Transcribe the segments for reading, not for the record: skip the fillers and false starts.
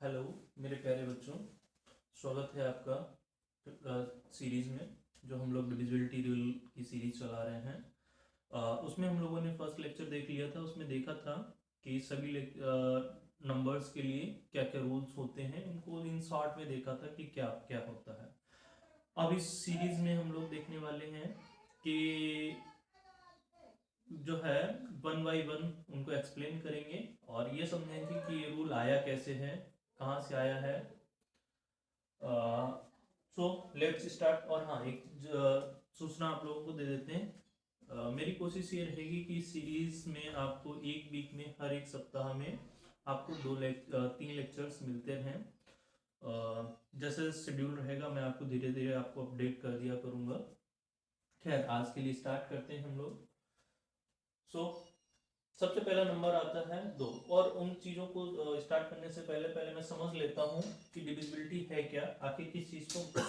Hello मेरे प्यारे बच्चों, स्वागत है आपका सीरीज़ में जो हम लोग डिविजिबिलिटी रूल की सीरीज चला रहे हैं। उसमें हम लोगों ने फर्स्ट लेक्चर देख लिया था। उसमें देखा था कि सभी नंबर्स के लिए क्या क्या रूल्स होते हैं, उनको इन शॉर्ट में देखा था कि क्या क्या होता है। अब इस सीरीज़ में हम लोग देखने वाले हैं कि जो है वन बाई वन उनको एक्सप्लेन करेंगे और ये समझेंगे कि ये रूल आया कैसे है, कहाँ से आया है। So let's start. और हाँ, एक सूचना आप लोगों को दे देते हैं। मेरी कोशिश ये रहेगी कि इस सीरीज में आपको एक वीक में, हर एक सप्ताह में आपको 3 लेक्चर्स मिलते हैं। जैसे शेड्यूल रहेगा मैं आपको धीरे धीरे आपको अपडेट कर दिया करूँगा। खैर, आज के लिए स्टार्ट करते हैं हम लोग। सो सबसे पहला नंबर आता है 2। और उन चीज़ों को स्टार्ट करने से पहले पहले मैं समझ लेता हूँ कि डिविजिबिलिटी है क्या, आखिर किस चीज़ को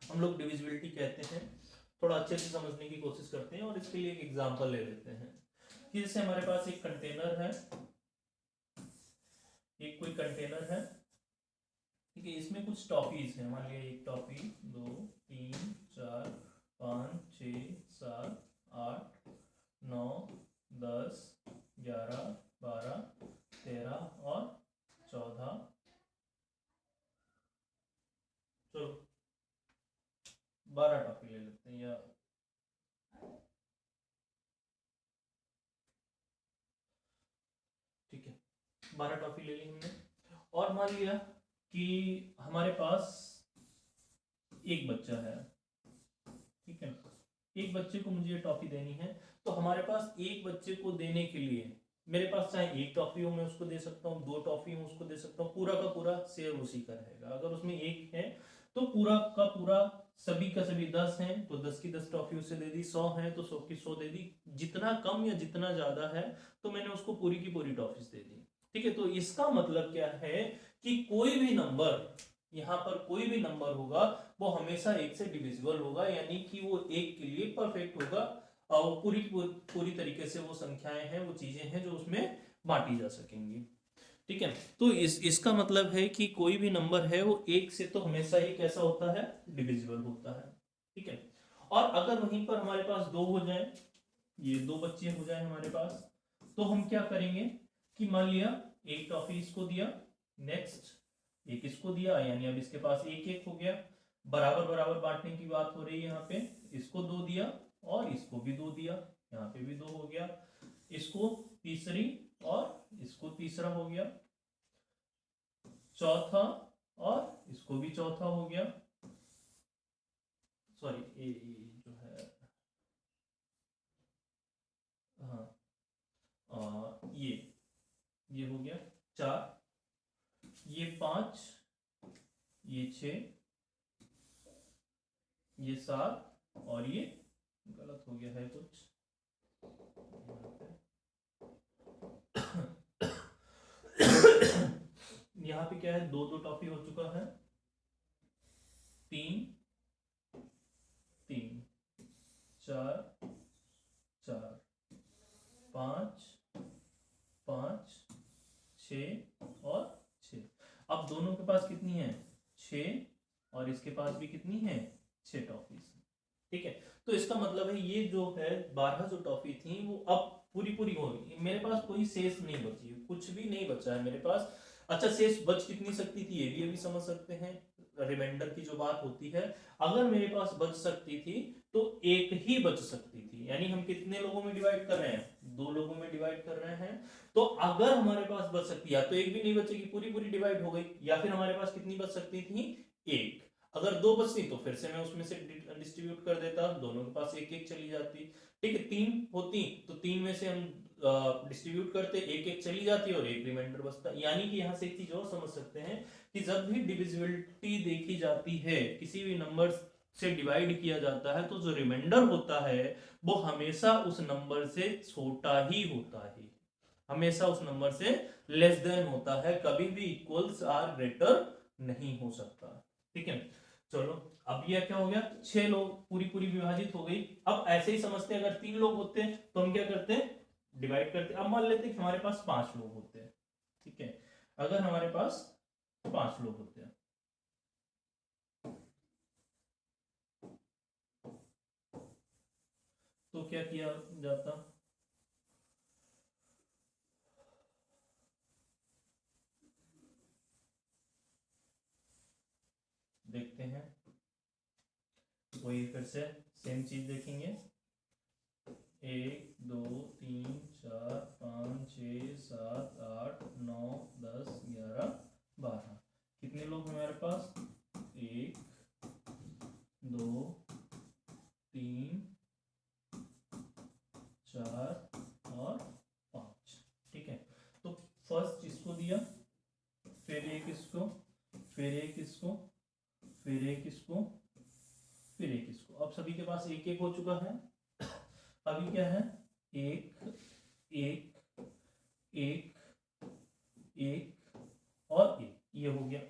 हम लोग डिविजिबिलिटी कहते हैं। थोड़ा अच्छे से समझने की कोशिश करते हैं और इसके लिए एक एग्जांपल ले लेते हैं कि जैसे हमारे पास एक कंटेनर है, एक कोई कंटेनर है, ठीक है। इसमें कुछ टॉफीज है, मान लिया एक टॉफी, 2 3 4 5 6 7 8 9 10 11 12 13 और 14। चलो 12 टॉफी ले लेते हैं, या ठीक है 12 टॉफी ले ली हमने। और मान लिया कि हमारे पास एक बच्चा है, ठीक है। एक बच्चे को मुझे टॉफी देनी है, तो हमारे पास एक बच्चे को देने के लिए मेरे पास चाहे एक टॉफी हो मैं उसको दे सकता हूँ, 2 टॉफी हो उसको दे सकता हूँ, पूरा का पूरा शेयर उसी का रहेगा। अगर उसमें एक है तो पूरा का पूरा, सभी का सभी 10 हैं तो 10 की 10 टॉफी उसे दे दी, 100 है तो 100 की 100 दे दी। जितना कम या जितना ज्यादा है तो मैंने उसको पूरी की पूरी टॉफीज दे दी, ठीक है। तो इसका मतलब क्या है कि कोई भी नंबर, यहाँ पर कोई भी नंबर होगा वो हमेशा एक से डिविजिबल होगा, यानी कि वो एक के लिए परफेक्ट होगा। और पूरी तरीके से वो संख्याएं हैं, वो चीजें हैं जो उसमें बांटी जा सकेंगी, ठीक है। तो इसका मतलब है कि कोई भी नंबर है वो एक से तो हमेशा ही कैसा होता है, डिविजिबल होता है, ठीक है। और अगर वहीं पर हमारे पास दो हो जाए, ये दो बच्चे हो जाए हमारे पास, तो हम क्या करेंगे कि मान लिया एक टॉफी इसको दिया, नेक्स्ट एक इसको दिया, यानी अब इसके पास एक एक हो गया। बराबर बराबर बांटने की बात हो रही है यहाँ पे। इसको 2 दिया और इसको भी 2 दिया, यहाँ पे भी 2 हो गया। इसको तीसरी और इसको तीसरा हो गया, चौथा और इसको भी चौथा हो गया। सॉरी, ये जो है, हाँ ये हो गया 4, ये 5, ये 6, ये 7 और ये गलत हो गया है कुछ यहाँ पे क्या है, 2 2 टॉफी हो चुका है, 3 3 4 4 5 5 6 और 6। अब दोनों के पास कितनी है, 6, और इसके पास भी कितनी है, 6 टॉफीज, ठीक है। तो इसका मतलब है ये जो है 12 जो टॉफी थी वो अब पूरी पूरी हो गई, मेरे पास कोई शेष नहीं बची, कुछ भी नहीं बचा है मेरे पास। अच्छा, शेष बच कितनी सकती थी ये भी अभी समझ सकते हैं। रिमाइंडर की जो बात होती है, अगर मेरे पास बच सकती थी तो एक ही बच सकती थी, यानी हम कितने लोगों में डिवाइड कर रहे हैं, 2 लोगों में डिवाइड कर रहे हैं। तो अगर हमारे पास बच सकती है तो एक भी नहीं बचेगी, पूरी पूरी डिवाइड हो गई, या फिर हमारे पास कितनी बच सकती थी, एक। अगर 2 बचती तो फिर से मैं उसमें से डिस्ट्रीब्यूट कर देता, दोनों के पास एक एक चली जाती, ठीक है। 3 होती तो 3 में से हम डिस्ट्रीब्यूट करते, एक एक चली जाती और एक रिमाइंडर बचता। यानी कि यहाँ से एक चीज और समझ सकते हैं कि जब भी डिविजिबिलिटी देखी जाती है, किसी भी नंबर से डिवाइड किया जाता है, तो जो रिमाइंडर होता है वो हमेशा उस नंबर से छोटा ही होता है, हमेशा उस नंबर से लेस देन होता है, कभी भी इक्वल्स आर ग्रेटर नहीं हो सकता, ठीक है। चलो, अब ये क्या हो गया, 6 लोग पूरी पूरी विभाजित हो गई। अब ऐसे ही समझते हैं, अगर 3 लोग होते हैं तो हम क्या करते हैं, डिवाइड करते हैं। अब मान लेते हैं कि हमारे पास 5 लोग होते हैं, ठीक है। अगर हमारे पास 5 लोग होते हैं। तो क्या किया जाता, देखते हैं, वही फिर से सेम चीज देखेंगे। 1 2 3 4 5 6 7 8 9 10 11 12, कितने लोग हमारे पास, 1 2 3 4 और 5। ठीक है, तो फर्स्ट इसको दिया, फिर एक इसको, फिर एक इसको, फिर एक इसको, फिर एक इसको। अब सभी के पास एक एक हो चुका है। अभी क्या है, एक एक एक एक और एक, ये हो गया।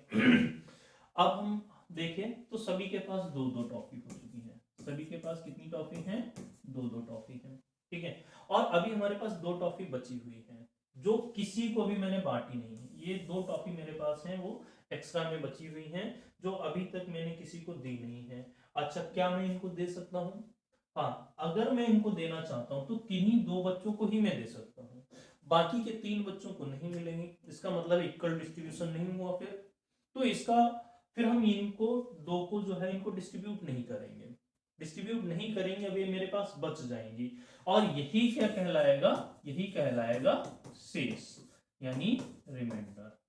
अब हम देखें तो सभी के पास दो दो टॉफी हो चुकी है। सभी के पास कितनी टॉफी है, दो दो टॉफी है। ठीक है, और अभी हमारे पास दो टॉफी बची हुई है जो किसी को भी मैंने बांटी नहीं है। ये दो टॉफी मेरे पास हैं, वो एक्स्ट्रा में बची हुई हैं जो अभी तक मैंने किसी को दी नहीं है। अच्छा, क्या मैं इनको दे सकता हूँ? हाँ, अगर मैं इनको देना चाहता हूँ तो किन्हीं दो बच्चों को ही मैं दे सकता हूँ, बाकी के 3 बच्चों को नहीं मिलेंगे। इसका मतलब इक्वल डिस्ट्रीब्यूशन नहीं हुआ फिर। तो इसका फिर हम इनको दो को जो है इनको डिस्ट्रीब्यूट नहीं करेंगे, डिस्ट्रीब्यूट नहीं करेंगे, अब ये मेरे पास बच जाएंगी। और यही क्या कहलाएगा, यही कहलाएगा शेष, यानी रिमाइंडर।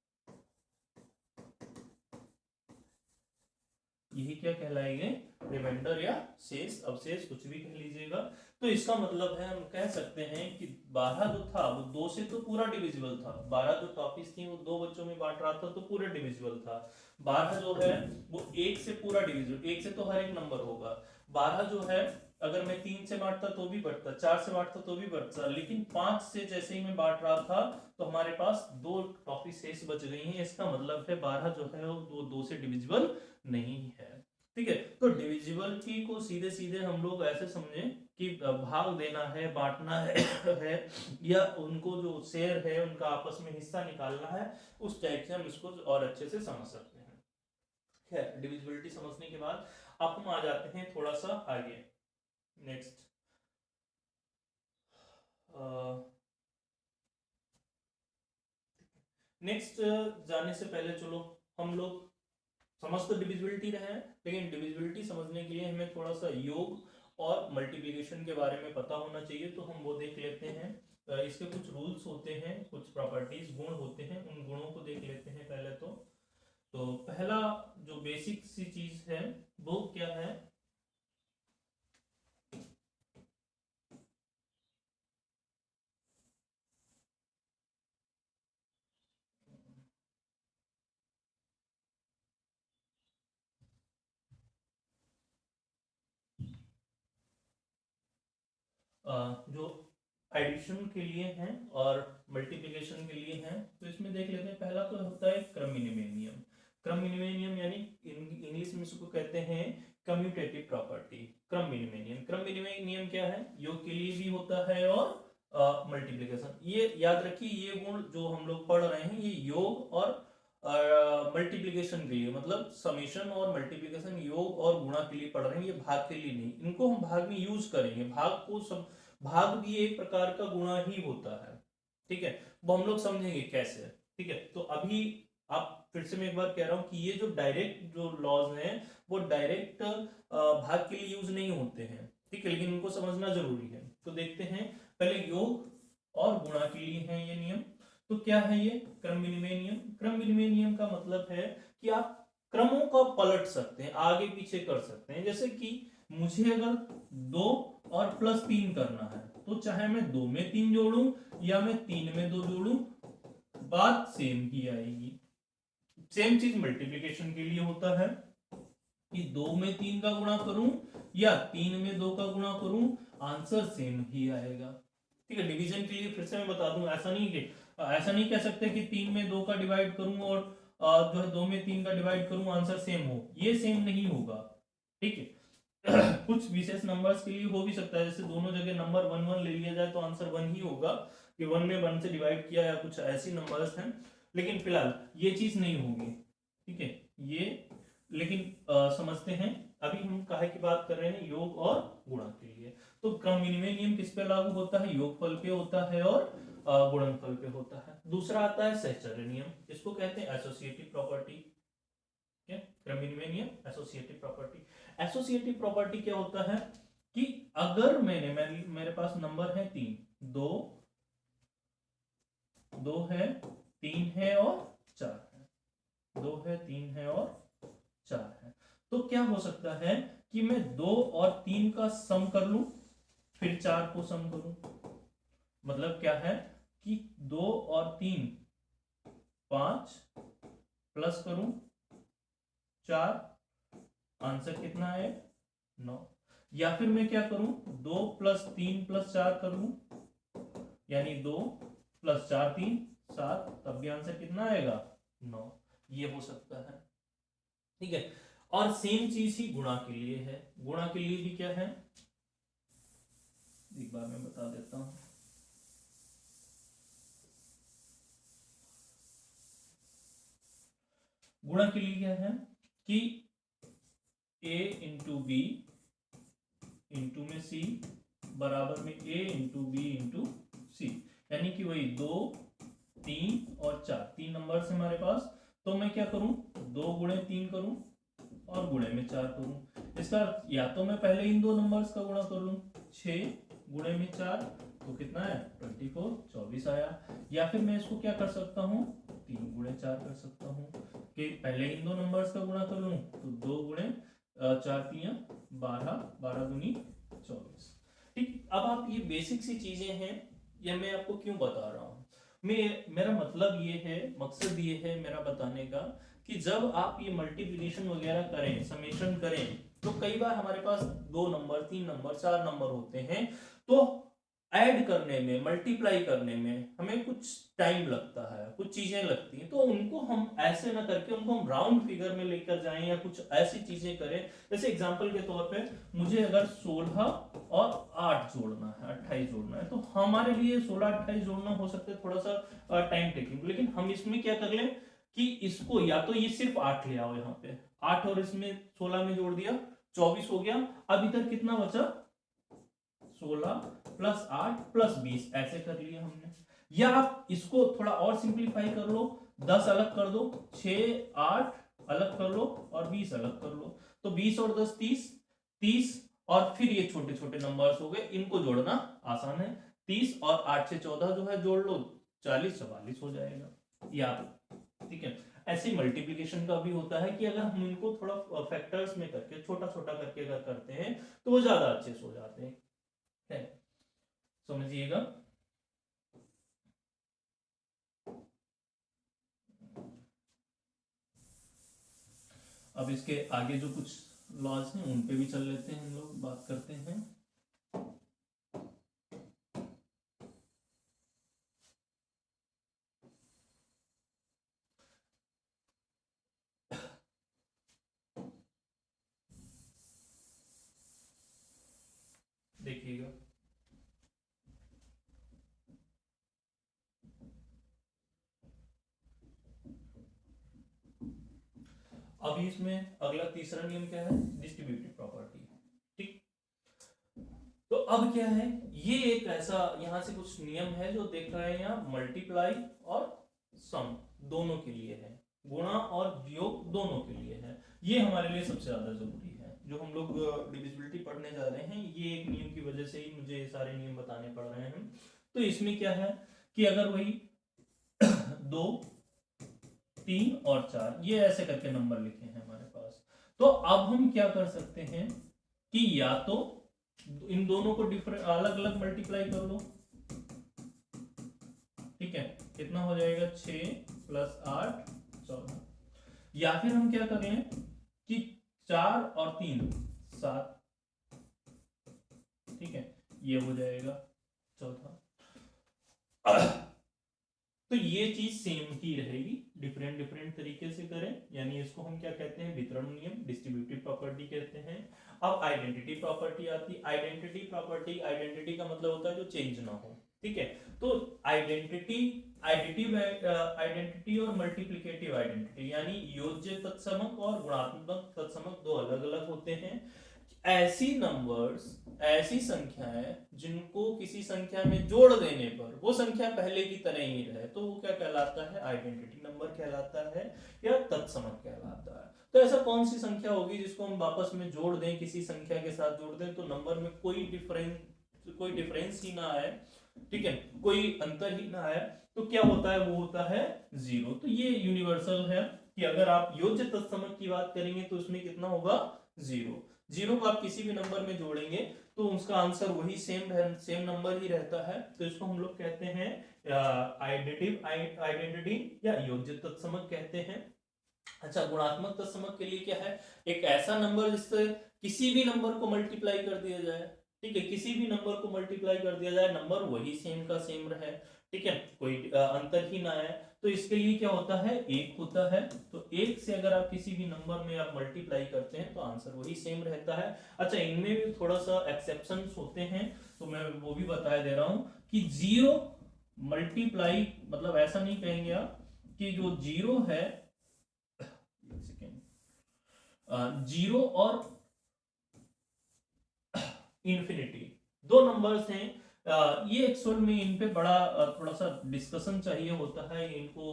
यही क्या कहलाएंगे, रिमाइंडर या शेष, अवशेष, कुछ भी कह लीजिएगा। तो इसका मतलब है, हम कह सकते हैं कि 12 जो था वो 2 से तो पूरा डिविजिबल था। 12 जो टॉपिक्स थी वो 2 बच्चों में बांट रहा था तो पूरा डिविजिबल था। 12 जो है वो 1 से पूरा डिविजिबल, 1 से तो हर एक नंबर होगा। 12 जो है अगर मैं 3 से बांटता तो भी बढ़ता, 4 से बांटता तो भी बढ़ता, लेकिन 5 से जैसे ही मैं बांट रहा था तो हमारे पास 2 टॉपिक शेष बच गई हैं। इसका मतलब है 12 जो है वो 2 से डिविजिबल नहीं है। ठीक है, तो डिविजिबिलिटी को सीधे सीधे हम लोग ऐसे समझें कि भाग देना है, बांटना है या उनको जो शेयर है उनका आपस में हिस्सा निकालना है, उस टाइप से हम इसको और अच्छे से समझ सकते हैं। खैर, डिविजिबिलिटी समझने के बाद अब हम आ जाते हैं थोड़ा सा आगे। नेक्स्ट नेक्स्ट जाने से पहले चलो हम लोग समझ तो डिविजिबिलिटी रहे हैं, लेकिन डिविजिबिलिटी समझने के लिए हमें थोड़ा सा योग और मल्टीप्लिकेशन के बारे में पता होना चाहिए, तो हम वो देख लेते हैं। इसके कुछ रूल्स होते हैं, कुछ प्रॉपर्टीज, गुण होते हैं, उन गुणों को देख लेते हैं पहले। तो पहला जो बेसिक सी चीज है वो क्या है, जो एडिशन के लिए हैं और मल्टीप्लिकेशन के लिए हैं। तो इसमें देख लेते हैं, पहला तो होता है क्रम विनिमय नियम। क्रम विनिमय नियम यानी इंग्लिश में इसको कहते हैं कम्यूटेटिव प्रॉपर्टी, क्रम विनिमय नियम। क्रम विनिमय नियम क्या है, योग के लिए भी होता है और मल्टीप्लिकेशन। ये याद रखिए, ये गुण जो हम लोग पढ़ रहे हैं ये योग और मल्टीप्लिकेशन के लिए, मतलब समेशन और मल्टीप्लिकेशन योग और गुणा के लिए पढ़ रहे हैं, ये भाग के लिए नहीं। इनको हम भाग में यूज करेंगे, भाग को भाग भी एक प्रकार का गुणा ही होता है। ठीक है, वो हम लोग समझेंगे कैसे। ठीक है, तो अभी आप फिर से मैं एक बार कह रहा हूं कि ये जो डायरेक्ट जो लॉज हैं वो डायरेक्ट भाग के लिए यूज नहीं होते हैं। ठीक है, लेकिन इनको समझना जरूरी है। तो देखते हैं, पहले योग और गुणा के लिए है ये नियम। तो क्या है ये क्रम विनिमय नियम? क्रम विनिमय नियम का मतलब है कि आप क्रमों को पलट सकते हैं, आगे पीछे कर सकते हैं। जैसे कि मुझे अगर 2 और +3 करना है तो चाहे मैं 2 में 3 जोड़ूं या मैं 3 में 2 जोड़ूं, बात सेम ही आएगी। सेम चीज मल्टीप्लिकेशन के लिए होता है कि 2 में 3 का गुणा करूं या 3 में 2 का गुणा करूं, आंसर सेम ही आएगा। ठीक है, डिवीजन के लिए फिर से मैं बता दूं, ऐसा नहीं कह सकते कि 3 में 2 का डिवाइड करूं और जो है 2 में 3 का डिवाइड करूं आंसर सेम हो, ये सेम नहीं होगा। ठीक है, कुछ विशेष नंबर्स के लिए हो भी सकता है, जैसे दोनों जगह नंबर 1 1 ले लिया जाए तो आंसर 1 ही होगा कि 1 में 1 से डिवाइड किया, या कुछ ऐसी नंबर्स हैं। लेकिन फिलहाल ये चीज नहीं होगी। ठीक है ये, लेकिन समझते हैं अभी हम काहे की बात कर रहे हैं, योग और गुणा के लिए। तो क्रम विनिमय नियम किस पे लागू होता है, योगफल पे होता है और गुणनफल पे होता है। दूसरा आता है सहचर्य नियम, इसको कहते हैं एसोसिएटिव प्रॉपर्टी। क्रम विनिमय नियम, एसोसिएटिव प्रॉपर्टी। एसोसिएटिव प्रॉपर्टी क्या होता है कि अगर मेरे पास नंबर है 3, 2 है, 3 है और 4 है, 2 है, 3 है और 4 है, तो क्या हो सकता है कि मैं 2 और 3 का सम कर लूं, फिर 4 को सम करूं। मतलब क्या है कि 2 और 3 5 प्लस करूं 4, आंसर कितना है 9। या फिर मैं क्या करूं 2 + 3 + 4 कर लूं, यानी 2 + 4 3 7, तब भी आंसर कितना आएगा 9। ये हो सकता है, ठीक है। और सेम चीज ही गुणा के लिए है। गुणा के लिए भी क्या है, एक बार मैं बता देता हूं। गुणा के लिए क्या है कि a × b इंटू में c बराबर में a × b × c, यानी कि वही 2 3 और 4, 3 नंबर से हमारे पास। तो मैं क्या करूं 2 × 3 करूं और गुणे में 4 करूं। इसका या तो मैं पहले इन दो नंबर्स का गुणा कर लूं, 6 गुणे में 4 तो कितना है 24, 24 आया। या फिर मैं इसको क्या कर सकता हूं 3 × 4 कर सकता हूं कि पहले इन दो नंबर्स का गुणा कर लूं तो 2 × 4 × 12, 12 दूनी 24। ठीक, अब आप ये बेसिक सी चीजें हैं, ये मैं आपको क्यों बता रहा हूँ, मेरा मतलब ये है, मकसद ये है मेरा बताने का कि जब आप ये मल्टीप्लिकेशन वगैरह करें, समेशन करें, तो कई बार हमारे पास 2 नंबर 3 नंबर 4 नंबर होते हैं, तो ऐड करने में, मल्टीप्लाई करने में हमें कुछ टाइम लगता है, कुछ चीजें लगती हैं, तो उनको हम ऐसे ना करके उनको हम राउंड फिगर में लेकर जाएं या कुछ ऐसी चीजें करें। जैसे एग्जांपल के तौर पे मुझे अगर 16 और 8 जोड़ना है, 28 जोड़ना है, तो हमारे लिए 16 28 जोड़ना हो सकता है थोड़ा सा टाइम टेकिंग, लेकिन हम इसमें क्या कर लें कि इसको या तो ये सिर्फ 8 ले आओ, यहाँ पे 8 और इसमें 16 में जोड़ दिया 24 हो गया। अब इधर कितना बचा 16 + 8 + 20, ऐसे कर लिया हमने। या आप इसको थोड़ा और सिंपलीफाई कर लो, 10 अलग कर दो, 6 8 अलग कर लो और 20 अलग कर लो, तो 20 और 10 30, 30 और फिर ये छोटे छोटे नंबर्स हो गए, इनको जोड़ना आसान है। 30 और 8 से 14 जो है जोड़ लो, 40 44 हो जाएगा। या ठीक है, ऐसे मल्टीप्लिकेशन का भी होता है कि अगर हम इनको थोड़ा फैक्टर्स में करके छोटा छोटा करके अगर करते हैं तो वो ज्यादा अच्छे से हो जाते हैं, है समझिएगा। अब इसके आगे जो कुछ लॉज हैं उन पे भी चल लेते हैं, हम लोग बात करते हैं। देखिएगा अभी इसमें अगला तीसरा नियम क्या है, डिस्ट्रीब्यूटिव प्रॉपर्टी। ठीक, तो अब क्या है, ये एक ऐसा यहां से कुछ नियम है जो देख रहे हैं यहाँ, मल्टीप्लाई और सम दोनों के लिए है, गुणा और योग दोनों के लिए है। ये हमारे लिए सबसे ज्यादा जरूरी है, जो हम लोग डिविजिबिलिटी पढ़ने जा रहे हैं, ये एक नियम की वजह से ही मुझे ये सारे नियम बताने पड़ रहे हैं। तो इसमें क्या है कि अगर वही 2 3 और 4 ये ऐसे करके नंबर लिखे हैं हमारे पास, तो अब हम क्या कर सकते हैं कि या तो इन दोनों को डिफरेंट अलग अलग मल्टीप्लाई कर लो, ठीक है, कितना हो जाएगा 6 + 8 14। या फिर हम क्या कर लें कि 4 और 3 7, ठीक है, ये हो जाएगा चौथा। तो ये चीज सेम ही रहेगी, डिफरेंट डिफरेंट तरीके से करें, यानी इसको हम क्या कहते हैं वितरण नियम, डिस्ट्रीब्यूटिव प्रॉपर्टी कहते हैं। अब आइडेंटिटी प्रॉपर्टी आती है। आइडेंटिटी प्रॉपर्टी, आइडेंटिटी का मतलब होता है जो चेंज ना हो, ठीक है। तो आइडेंटिटी आइडेंटिटी और मल्टीप्लिकेटिव आइडेंटिटी यानी योज्य तत्समक और गुणात्मक तत्समक दो अलग अलग होते हैं। ऐसी नंबर्स, ऐसी संख्याएं जिनको किसी संख्या में जोड़ देने पर वो संख्या पहले की तरह ही रहे, तो वो क्या कहलाता है, आइडेंटिटी नंबर कहलाता है या तत्समक कहलाता है। तो ऐसा कौन सी संख्या होगी जिसको हम वापस में जोड़ दें, किसी संख्या के साथ जोड़ दें तो नंबर में कोई डिफरेंस ही ना आए, ठीक है, कोई अंतर ही ना आए, तो क्या होता है, वो होता है जीरो। तो ये यूनिवर्सल है कि अगर आप योज्य तत्समक की बात करेंगे तो उसमें कितना होगा, जीरो। जीरो को आप किसी भी नंबर में जोड़ेंगे तो उसका आंसर वही सेम नंबर ही रहता है। तो इसको हम लोग कहते हैं आइडेंटिटी या योज्य तत्समक कहते हैं। अच्छा, गुणात्मक तत्समक के लिए क्या है, एक ऐसा नंबर जिससे किसी भी नंबर को मल्टीप्लाई कर दिया जाए, ठीक है, किसी भी नंबर को मल्टीप्लाई कर दिया जाए, नंबर वही सेम का सेम रहे, ठीक है, कोई अंतर ही ना आए, तो इसके लिए क्या होता है, एक होता है। तो एक से अगर आप किसी भी नंबर में आप मल्टीप्लाई करते हैं तो आंसर वही सेम रहता है। अच्छा, इनमें भी थोड़ा सा एक्सेप्शंस होते हैं, तो मैं वो भी बता दे रहा हूं कि जीरो मल्टीप्लाई, मतलब ऐसा नहीं कहेंगे आप कि जो जीरो है, जीरो और इन्फिनिटी दो नंबर्स हैं। ये एक्चुअल में इन पे बड़ा थोड़ा सा डिस्कशन चाहिए होता है। इनको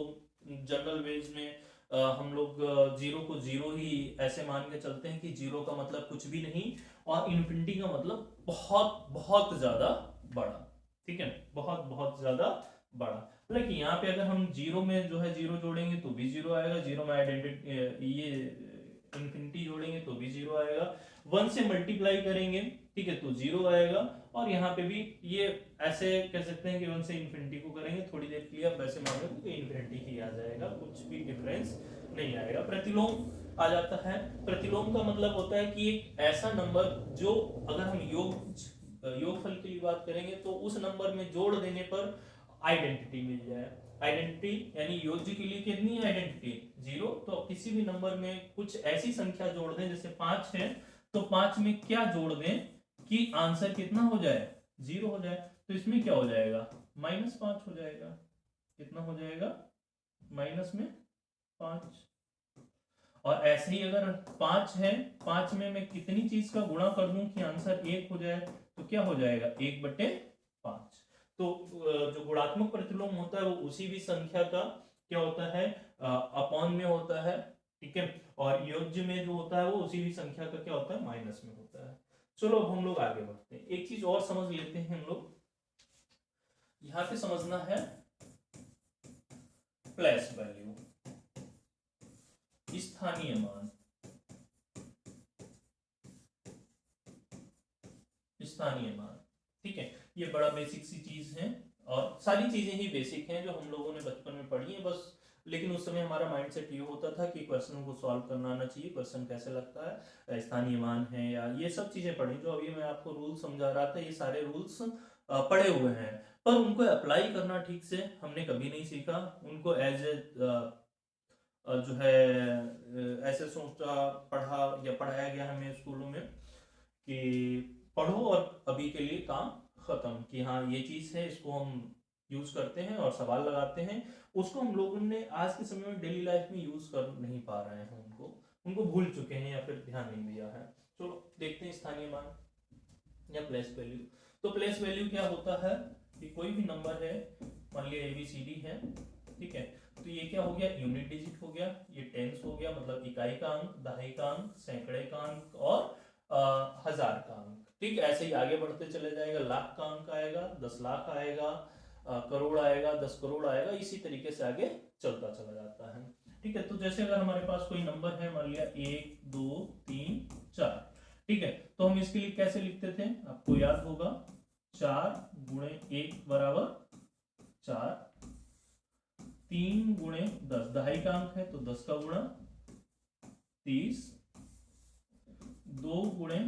जनरल वेज में हम लोग जीरो को जीरो ही ऐसे मान के चलते हैं कि जीरो का मतलब कुछ भी नहीं और इन्फिनिटी का मतलब बहुत बहुत ज्यादा बड़ा, ठीक है, बहुत बहुत ज्यादा बड़ा। लेकिन यहाँ पे अगर हम जीरो में जो है जीरो जोड़ेंगे तो भी जीरो आएगा, जीरो में आइडेंटिटी ये इन्फिनिटी जोड़ेंगे तो भी जीरो आएगा, वन से मल्टीप्लाई करेंगे, ठीक है, तो जीरो आएगा। और यहाँ पे भी ये ऐसे कह सकते हैं कि वन से इन्फिनिटी को करेंगे, थोड़ी देर के लिए आप वैसे मान लो तो इन्फिनिटी ही आ जाएगा, कुछ भी डिफरेंस नहीं आएगा। प्रतिलोम आ जाता है। प्रतिलोम का मतलब होता है कि एक ऐसा नंबर जो अगर हम योगफल की बात करेंगे तो उस नंबर में जोड़ देने पर आइडेंटिटी मिल जाए। आइडेंटिटी यानी योज्य के लिए कितनी है आइडेंटिटी, जीरो। तो किसी भी नंबर में कुछ ऐसी संख्या जोड़ दें, जैसे 5 है तो 5 में क्या जोड़ दें कि आंसर कितना हो जाए, जीरो हो जाए। तो इसमें क्या हो जाएगा, -5 हो जाएगा। कितना हो जाएगा, माइनस में 5। और ऐसे ही अगर 5 है, 5 में मैं कितनी चीज का गुणा कर दूं कि आंसर 1 हो जाए, तो क्या हो जाएगा, 1/5। तो जो गुणात्मक प्रतिलोम होता है वो उसी भी संख्या का क्या होता है, अपॉन में होता है, ठीक है। और योज्य में जो होता है वो उसी भी संख्या का क्या होता है, माइनस में होता है। चलो अब हम लोग आगे बढ़ते हैं, एक चीज और समझ लेते हैं हम लोग। यहां पे समझना है प्लेस वैल्यू, स्थानीय मान, स्थानीय मान, ठीक है। ये बड़ा बेसिक सी चीज है और सारी चीजें ही बेसिक हैं जो हम लोगों ने बचपन में पढ़ी है बस। लेकिन उस समय हमारा माइंडसेट ये होता था कि क्वेश्चन को सॉल्व करना आना चाहिए, क्वेश्चन कैसे लगता है, स्थानीय मान है या ये सब चीजें पढ़ी। जो अभी मैं आपको रूल समझा रहा था, ये सारे रूल्स पढ़े हुए हैं, पर उनको अप्लाई करना ठीक से हमने कभी नहीं सीखा। उनको एज ए जो है ऐसे सोचा पढ़ा या पढ़ाया गया हमें स्कूलों में कि पढ़ो और अभी के लिए काम खत्म, कि हाँ ये चीज है, इसको हम यूज करते हैं और सवाल लगाते हैं। उसको हम लोगों ने आज के समय में डेली लाइफ में यूज कर नहीं पा रहे हैं, उनको उनको भूल चुके हैं या फिर ध्यान नहीं दिया है। चलो देखते हैं स्थानीय मान या प्लेस वैल्यू। तो प्लेस वैल्यू क्या होता है कि कोई भी नंबर है, मान लिया ABCD है, ठीक है, तो ये क्या हो गया, यूनिट डिजिट हो गया, ये टेंस हो गया, मतलब इकाई का अंक, दहाई का अंक, सैकड़े का अंक और हजार का अंक। ठीक, ऐसे ही आगे बढ़ते चले जाएगा, लाख का अंक आएगा, 10 लाख आएगा, करोड़ आएगा, 10 करोड़ आएगा, इसी तरीके से आगे चलता चला जाता है। ठीक है, तो जैसे अगर हमारे पास कोई नंबर है, मान लिया 1 2 3 4, ठीक है, तो हम इसके लिए कैसे लिखते थे, आपको याद होगा, 4 गुणे 1 बराबर 4, 3 गुणे 10, दहाई का अंक है तो 10 का गुणा 30, 2 गुणे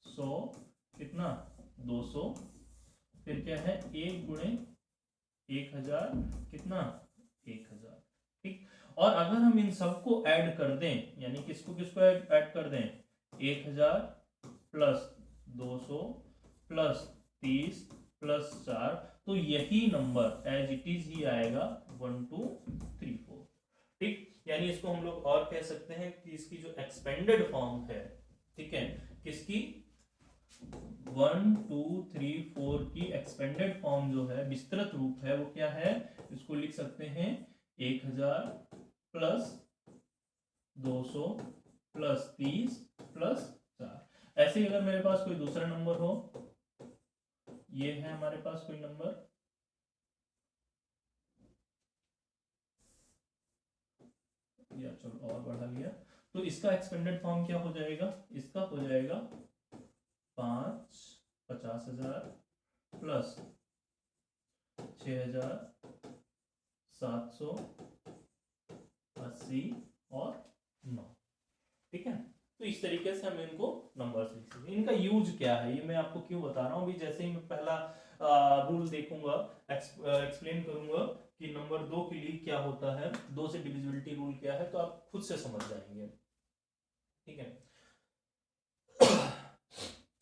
100 कितना 200, फिर क्या है 1 गुणे 1000 कितना 1000। ठीक, और अगर हम इन सबको ऐड कर दें, यानी किसको किसको ऐड कर दें, 1000 प्लस 200 प्लस 30 +4, तो यही नंबर एज इट इज ही आएगा 1 2 3 4। ठीक, यानी इसको हम लोग और कह सकते हैं कि इसकी जो एक्सपेंडेड फॉर्म है, ठीक है, किसकी 1 2 3 4 की एक्सपेंडेड फॉर्म जो है, विस्तृत रूप है, वो क्या है, इसको लिख सकते हैं 1000 प्लस 200 प्लस 30 प्लस 4। ऐसे ही अगर मेरे पास कोई दूसरा नंबर हो, ये है हमारे पास कोई नंबर, या चलो और बढ़ा लिया, तो इसका एक्सपेंडेड फॉर्म क्या हो जाएगा, इसका हो जाएगा 50,000 प्लस 6,780 और 9। ठीक है, तो इस तरीके से हम इनको नंबर्स लिख सकते हैं। इनका यूज क्या है ये मैं आपको क्यों बता रहा हूँ, अभी जैसे ही मैं पहला रूल देखूंगा, एक्सप्लेन करूंगा कि नंबर 2 के लिए क्या होता है, 2 से डिविजिबिलिटी रूल क्या है, तो आप खुद से समझ जाएंगे। ठीक है,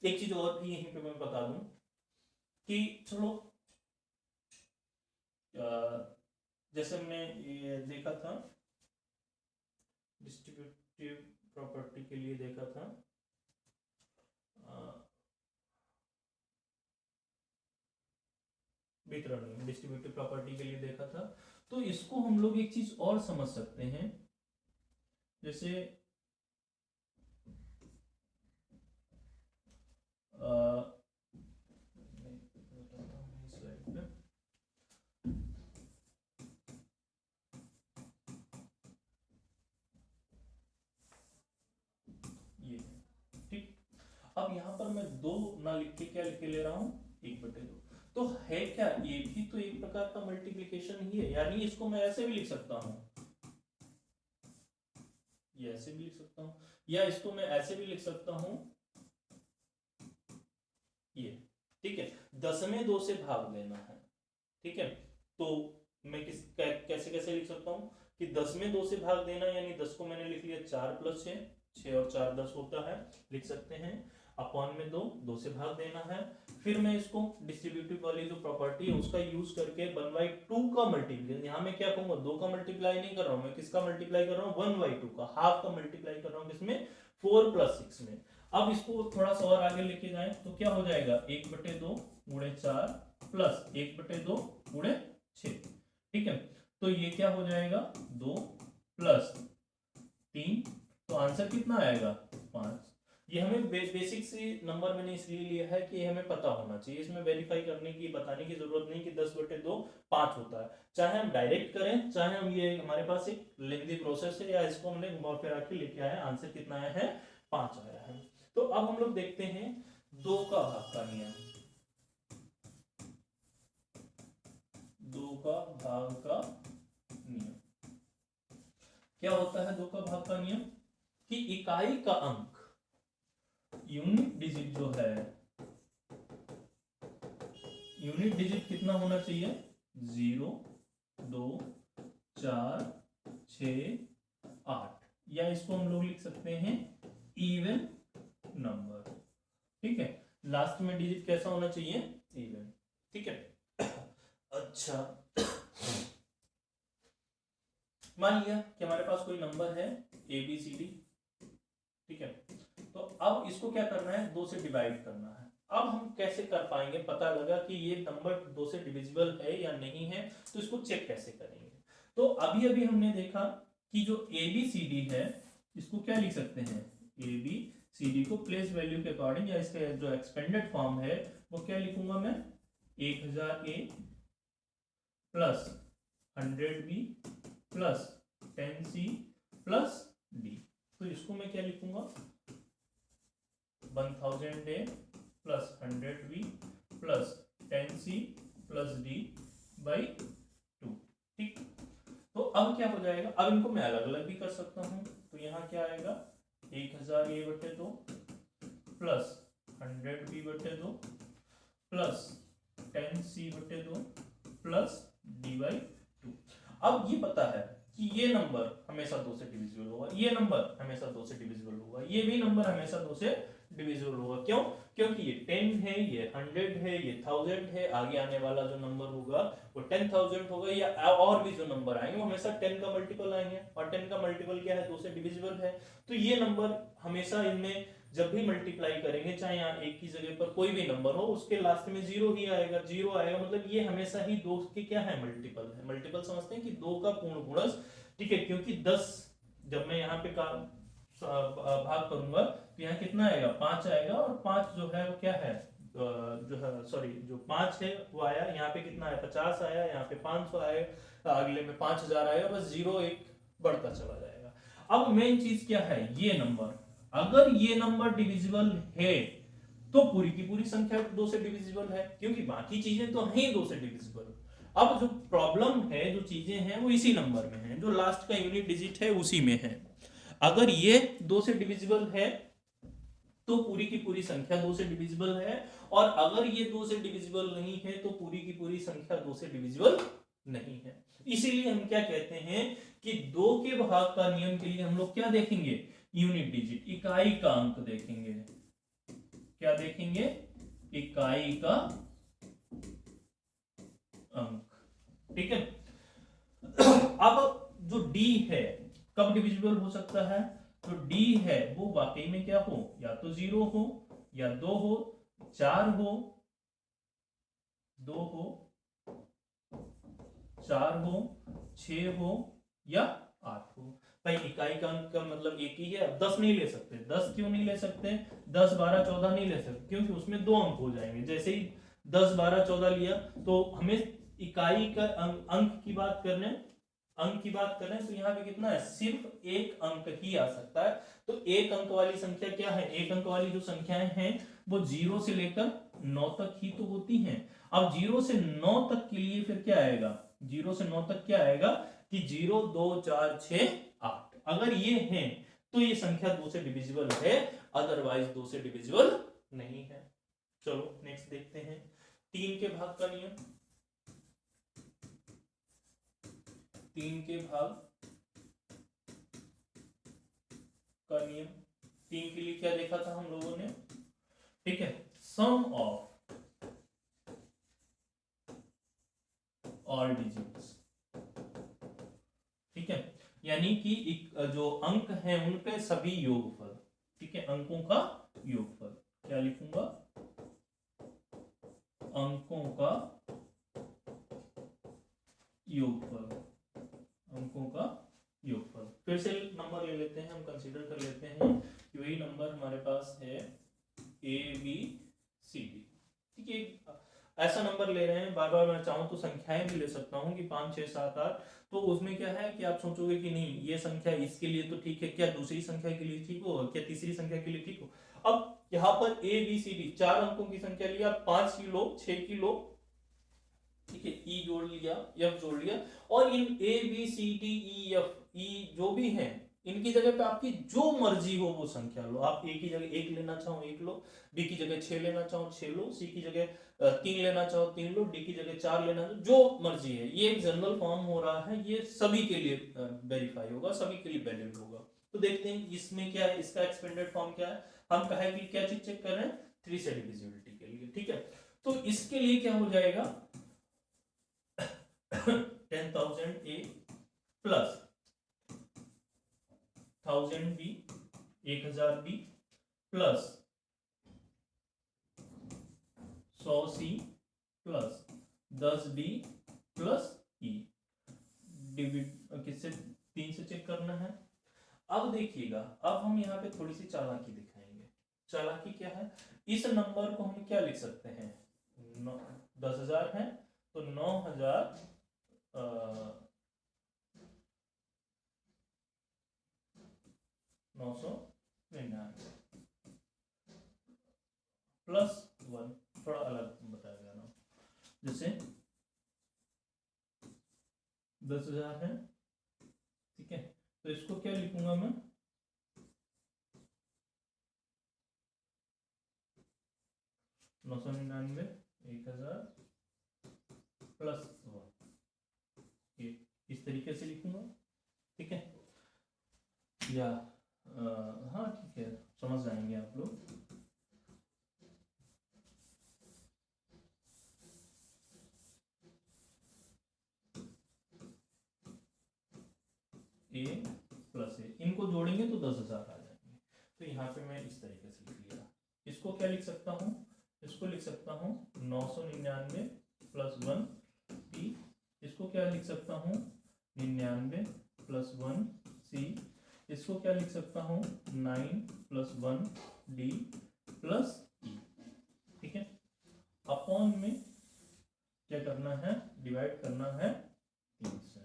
एक चीज और भी यहीं पे मैं बता दूं कि चलो जैसे हमने ये देखा था डिस्ट्रीब्यूटिव प्रॉपर्टी के लिए, देखा था वितरण डिस्ट्रीब्यूटिव प्रॉपर्टी के लिए देखा था, तो इसको हम लोग एक चीज और समझ सकते हैं, जैसे ये, ठीक, अब यहाँ पर मैं 2 ना लिख के क्या लिख के ले रहा हूँ 1/2, तो है क्या, ये भी तो एक प्रकार का मल्टीप्लिकेशन ही है, यानी इसको मैं ऐसे भी लिख सकता हूँ, ये ऐसे भी लिख सकता हूँ, या इसको मैं ऐसे भी लिख सकता हूँ ये। ठीक है, 10 में 2 से भाग देना है। ठीक है, तो मैं कैसे कैसे लिख सकता हूँ कि 10 में 2 से भाग देना, यानी 10 को मैंने लिख लिया 4 + 6, 6 और 4 10 होता है, लिख सकते हैं। अपॉन में 2 से भाग देना है, फिर मैं इसको डिस्ट्रीब्यूटिव वाली जो प्रॉपर्टी है उसका यूज करके 1/2 का मल्टीप्लाई, यहाँ मैं क्या कहूंगा 2 का मल्टीप्लाई नहीं कर रहा हूँ, मैं किसका मल्टीप्लाई कर रहा हूँ 1/2 का, हाफ का मल्टीप्लाई कर रहा हूँ, किसमें 4 + 6 में। अब इसको थोड़ा सा और आगे लेके जाए तो क्या हो जाएगा 1/2 × 4 प्लस 1/2 × 6। ठीक है, तो ये क्या हो जाएगा 2 + 3, तो आंसर कितना आएगा 5। ये हमें बेसिक सी नंबर मैंने इसलिए लिया है कि हमें पता होना चाहिए, इसमें वेरीफाई करने की बताने की जरूरत नहीं कि 10/2 5 होता है, चाहे हम डायरेक्ट करें, चाहे हम ये हमारे पास एक लेंथी प्रोसेस है, या इसको हमने घुमा फिरा के लेके आए, आंसर कितना आया है 5 आया है। तो अब हम लोग देखते हैं 2 का भाग का नियम, 2 का भाग का नियम क्या होता है 2 का भाग का नियम, कि इकाई का अंक, यूनिट डिजिट जो है, यूनिट डिजिट कितना होना चाहिए 0 2 4 6 8, या इसको हम लोग लिख सकते हैं इवन नंबर। ठीक है, लास्ट में डिजिट कैसा होना चाहिए इवन। ठीक है, अच्छा मान लिया कि हमारे पास कोई नंबर है ABCD। ठीक है, तो अब इसको क्या करना है 2 से डिवाइड करना है। अब हम कैसे कर पाएंगे, पता लगा कि ये नंबर 2 से डिविजिबल है या नहीं है, तो इसको चेक कैसे करेंगे। तो अभी अभी हमने देखा कि जो ABCD है इसको क्या लिख सकते हैं, ABCD को प्लेस वैल्यू के अकॉर्डिंग, या इसका जो एक्सपेंडेड फॉर्म है वो क्या लिखूंगा मैं 1000A plus 100B plus 10C plus D, तो इसको मैं क्या लिखूंगा 1000A plus 100B plus 10C plus D by 2। ठीक, तो अब क्या हो जाएगा, अब इनको मैं अलग अलग भी कर सकता हूं, तो यहाँ क्या आएगा 1000A/2 plus 100B/2 plus 10C/2 plus D/2। अब ये पता है कि ये नंबर हमेशा 2 से डिविजिबल होगा, ये नंबर हमेशा 2 से डिविजिबल होगा, ये भी नंबर हमेशा 2 से डिविजिबल होगा। क्यों, क्योंकि ये 10 है, ये 100 है, ये 1000 है, आगे आने वाला जो नंबर होगा वो 10,000 होगा, या और भी जो नंबर आएंगे वो हमेशा 10 का मल्टीपल आएंगे, और 10 का मल्टीपल क्या है, 2 से डिविजिबल है। तो ये नंबर हमेशा इनमें जब भी मल्टीप्लाई करेंगे, चाहे यहाँ एक की जगह पर कोई भी नंबर हो, उसके लास्ट में जीरो ही आएगा, जीरो आएगा, मतलब ये हमेशा ही 2 के क्या है, मल्टीपल है। मल्टीपल समझते हैं कि 2 का पूर्ण गुणज, ठीक है, क्योंकि 10 जब मैं यहाँ पे भाग करूंगा तो यहाँ कितना आएगा, 5 आएगा, और 5 जो है वो क्या है, जो है सॉरी जो 5 है वो आया, यहाँ पे कितना है, 50 आया, यहाँ पे 500 आएगा, अगले में 5000 आएगा, बस जीरो एक बढ़ता चला जाएगा। अब मेन चीज क्या है, ये नंबर, अगर ये नंबर डिविजिबल है तो पूरी की पूरी संख्या 2 से डिविजिबल है, क्योंकि बाकी चीजें तो हैं 2 से डिविजिबल। अब जो प्रॉब्लम है, जो चीजें हैं वो इसी नंबर में है, जो लास्ट का यूनिट डिजिट है उसी में है। अगर ये 2 से डिविजिबल है तो पूरी की पूरी संख्या 2 से डिविजिबल है, और अगर ये 2 से डिविजिबल नहीं है तो पूरी की पूरी संख्या 2 से डिविजिबल नहीं है। इसीलिए हम क्या कहते हैं कि 2 के भाग का नियम के लिए हम लोग क्या देखेंगे, यूनिट डिजिट, इकाई का अंक देखेंगे। क्या देखेंगे, इकाई का अंक, ठीक है। अब जो डी है कब डिविजिबल हो सकता है, तो डी है वो वाकई में क्या हो, या तो 0 हो, या 2 हो, 4 हो, 2 हो, 4 हो, 6 हो, या 8 हो। भाई इकाई का अंक का मतलब एक ही है, अब 10 नहीं ले सकते। 10 क्यों नहीं ले सकते, 10, 12, 14 नहीं ले सकते, क्योंकि उसमें 2 अंक हो जाएंगे। जैसे ही 10, 12, 14 लिया तो हमें इकाई का अंक की बात करने, अंक की बात करें तो यहाँ पे कितना है, सिर्फ एक अंक ही आ सकता है। तो एक अंक वाली संख्या क्या है, एक अंक वाली जो संख्याएं हैं वो 0 से लेकर 9 तक ही तो होती हैं। अब 0 से 9 तक के लिए फिर क्या आएगा, 0 से 9 तक क्या आएगा कि 0, 2, 4, 6, 8, अगर ये हैं तो ये संख्या 2 से डिविजिबल है, अदरवाइज 2 से डिविजिबल नहीं है। चलो नेक्स्ट देखते हैं, 3 के भाग का नियम। 3 के भाग का नियम, 3 के लिए क्या देखा था हम लोगों ने, ठीक है, सम ऑफ ऑल डिजिट्स, ठीक है, यानी कि जो अंक हैं उनके सभी योगफल, ठीक है, अंकों का योगफल। क्या लिखूंगा, अंकों का योगफल, अंकों का योगफल। फिर से नंबर ले लेते हैं, हम कंसीडर कर लेते हैं कि वही नंबर हमारे पास है ए बी सी डी, ठीक है। ऐसा नंबर ले रहे हैं, बार बार मैं चाहूं तो संख्याएं भी ले सकता हूं कि 5, 6, 7, 8। तो उसमें क्या है कि आप सोचोगे कि नहीं ये संख्या इसके लिए तो ठीक है, क्या दूसरी संख्या के लिए ठीक हो, क्या तीसरी संख्या के लिए ठीक हो। अब यहाँ पर ए बी सी डी 4 अंकों की संख्या लिया, 5 की लो, 6 की लो, ठीक है, ई जोड़ लिया, एफ जोड़ लिया, और इन A B C D E F E जो भी हैं इनकी जगह पे आपकी जो मर्जी हो वो संख्या लो। आप ए की जगह 1 लेना चाहो 1 लो, बी की जगह 6 लेना चाहो 6 लो, सी की जगह 3 लेना चाहो 3 लो, डी की जगह 4 लेना चाहो, जो मर्जी है। ये एक जनरल फॉर्म हो रहा है, ये सभी के लिए वेरीफाई होगा, सभी के लिए वैलिड होगा। तो देखते हैं इसमें क्या है, इसका एक्सपेंडेड फॉर्म क्या है। हम कहे कि क्या चीज चेक कर रहे हैं, 3 से डिविजिबिलिटी के लिए, ठीक है। तो इसके लिए क्या हो जाएगा, 10,000 A plus 1000 B, 1000 B plus 100 C plus 10 D plus E। किससे, 3 से चेक करना है। अब देखिएगा, अब हम यहाँ पे थोड़ी सी चालाकी दिखाएंगे। चालाकी क्या है, इस नंबर को हम क्या लिख सकते हैं, 10,000 है तो 9,000 999 प्लस 1, थोड़ा अलग बताया गया ना, जैसे 10,000 है, ठीक है, तो इसको क्या लिखूंगा मैं, 999, 1000 प्लस 1, ये इस तरीके से लिखूंगा, ठीक है, या हाँ ठीक है, समझ जाएंगे आप लोग। ए प्लस ए, इनको जोड़ेंगे तो 10,000 आ जाएंगे। तो यहाँ पे मैं इस तरीके से लिख लिया। इसको क्या लिख सकता हूँ, इसको लिख सकता हूँ 999 प्लस 1 टी। इसको क्या लिख सकता हूँ 99 प्लस 1 सी। इसको क्या लिख सकता हूँ 9 प्लस 1 डी प्लस ई। ठीक है, अपॉन में क्या करना है, डिवाइड करना है 3 से।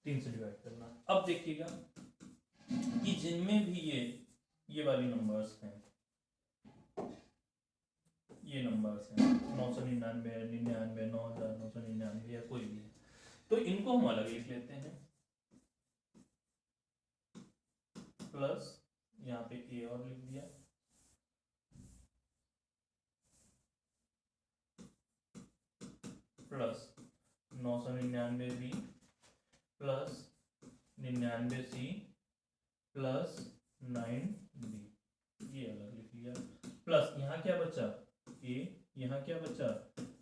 तीन से डिवाइड करना। अब देखिएगा कि जिनमें भी ये वाली नंबर्स हैं, ये नंबर्स हैं 999, 99, 9,999 या कोई भी है, तो इनको हम अलग लिख लेते हैं। प्लस यहाँ पे ए और लिख दिया, plus 999 B plus 99 C plus 9 B, ये अलग लिख लिया। प्लस यहाँ क्या बचा ए, यहाँ क्या बचा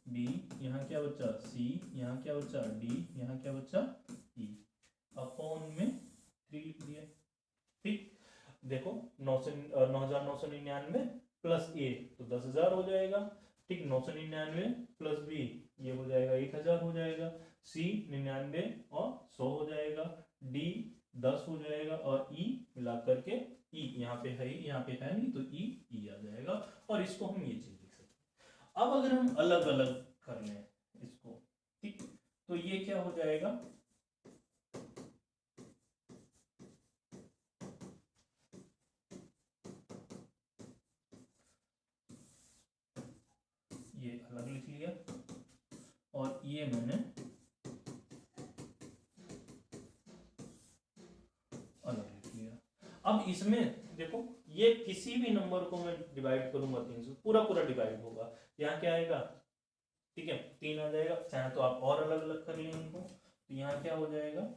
बी, यहाँ क्या बचा सी, यहाँ क्या बचा डी, यहाँ क्या बचा ई, अपॉन में 3 लिख दिया। ठीक, देखो 9,999 प्लस ए तो 10,000 हो जाएगा। ठीक, 999 प्लस बी ये हो जाएगा 1,000 हो जाएगा। सी 99 और 100 हो जाएगा। डी 10 हो जाएगा और ई मिला करके ई यहाँ पे है, यहाँ पे है नहीं तो ई आ जाएगा। और इसको हम ये चीज लिख सकते हैं। अब अगर हम अलग अलग कर लें इसको, ठीक, तो ये क्या हो जाएगा, ये अलग लिख लिया और ये मैंने अलग लिख लिया। अब इसमें देखो ये किसी भी नंबर को मैं डिवाइड करूंगा 3 से, पूरा पूरा डिवाइड होगा। यहाँ क्या आएगा, ठीक है 3 आ जाएगा। चाहे तो आप और अलग अलग कर लें इनको, तो यहाँ क्या हो जाएगा,